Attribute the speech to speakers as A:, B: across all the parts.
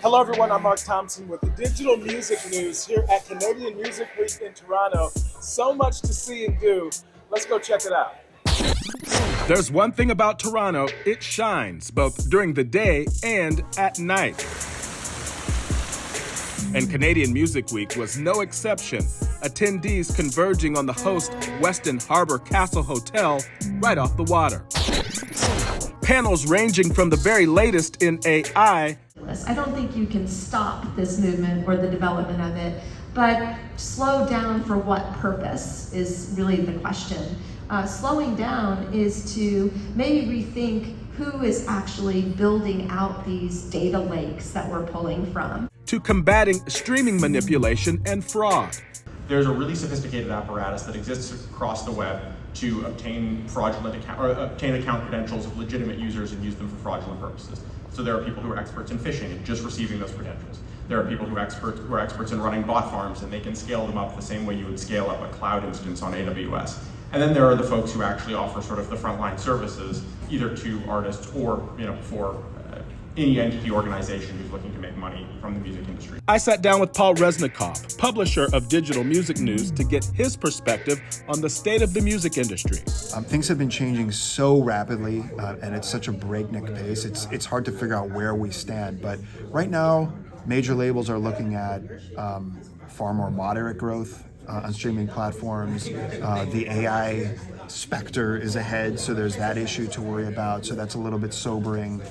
A: Hello everyone, I'm Mark Thompson with the Digital Music News here at Canadian Music Week in Toronto. So much to see and do. Let's go check it out.
B: There's one thing about Toronto, it shines both during the day and at night. And Canadian Music Week was no exception. Attendees converging on the host Westin Harbour Castle Hotel right off the water. Panels ranging from the very latest in AI.
C: I don't think you can stop this movement or the development of it, but slow down for what purpose is really the question. Slowing down is to maybe rethink who is actually building out these data lakes that we're pulling from.
B: To combating streaming manipulation and fraud.
D: There's a really sophisticated apparatus that exists across the web to obtain account credentials of legitimate users and use them for fraudulent purposes. So there are people who are experts in phishing and just receiving those credentials. There are people who are experts in running bot farms, and they can scale them up the same way you would scale up a cloud instance on AWS. And then there are the folks who actually offer sort of the frontline services, either to artists or for any entity organization who's looking to make money from the music industry.
B: I sat down with Paul Resnikoff, publisher of Digital Music News, to get his perspective on the state of the music industry.
E: Things have been changing so rapidly, and it's such a breakneck pace. It's hard to figure out where we stand. But right now, major labels are looking at far more moderate growth on streaming platforms. The AI specter is ahead, so there's that issue to worry about, so that's a little bit sobering.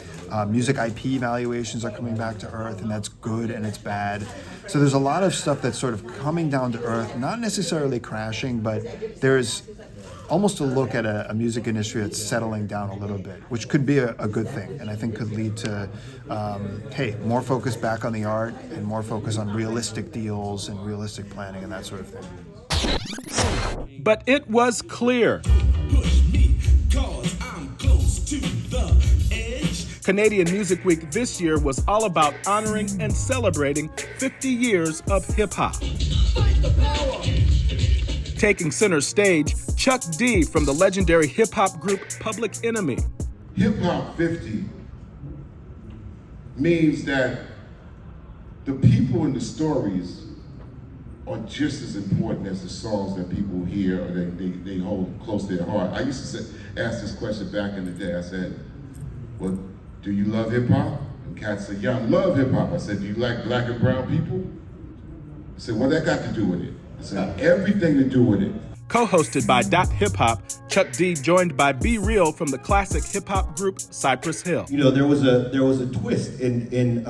E: Music IP valuations are coming back to earth, and that's good and it's bad. So there's a lot of stuff that's sort of coming down to earth, not necessarily crashing, but there's almost a look at a music industry that's settling down a little bit, which could be a good thing, and I think could lead to, more focus back on the art and more focus on realistic deals and realistic planning and that sort of thing.
B: But it was clear. Canadian Music Week this year was all about honoring and celebrating 50 years of hip-hop. Taking center stage, Chuck D from the legendary hip-hop group Public Enemy.
F: Hip-hop 50 means that the people and the stories are just as important as the songs that people hear or they hold close to their heart. I used to ask this question back in the day. I said, well, do you love hip-hop? And cats said, yeah, I love hip-hop. I said, do you like black and brown people? I said, what that got to do with it? I said, everything to do with it.
B: Co-hosted by Dap Hip Hop, Chuck D joined by Be Real from the classic hip-hop group Cypress Hill.
G: You know, there was a twist in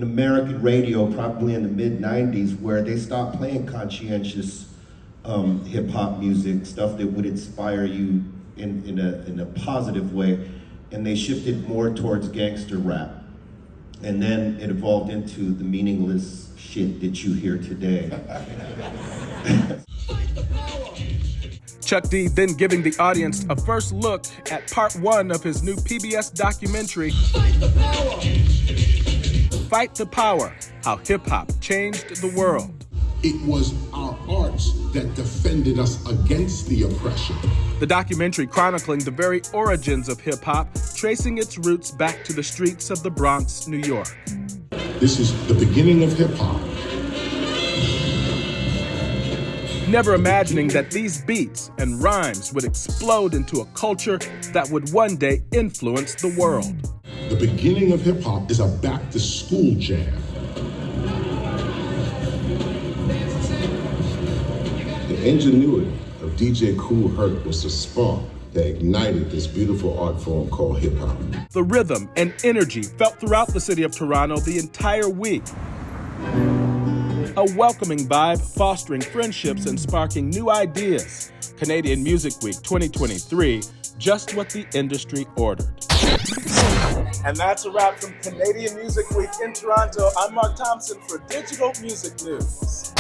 G: American radio, probably in the mid-90s, where they stopped playing conscientious hip-hop music, stuff that would inspire you in a positive way, and they shifted more towards gangster rap. And then it evolved into the meaningless shit that you hear today.
B: Chuck D then giving the audience a first look at part one of his new PBS documentary, Fight the Power, How Hip-Hop Changed the World.
H: It was our arts that defended us against the oppression.
B: The documentary chronicling the very origins of hip-hop, tracing its roots back to the streets of the Bronx, New York.
H: This is the beginning of hip-hop.
B: Never imagining that these beats and rhymes would explode into a culture that would one day influence the world.
H: The beginning of hip-hop is a back-to-school jam. The ingenuity of DJ Kool Herc was the spark that ignited this beautiful art form called hip-hop.
B: The rhythm and energy felt throughout the city of Toronto the entire week. A welcoming vibe, fostering friendships and sparking new ideas. Canadian Music Week 2023, just what the industry ordered.
A: And that's a wrap from Canadian Music Week in Toronto. I'm Mark Thompson for Digital Music News.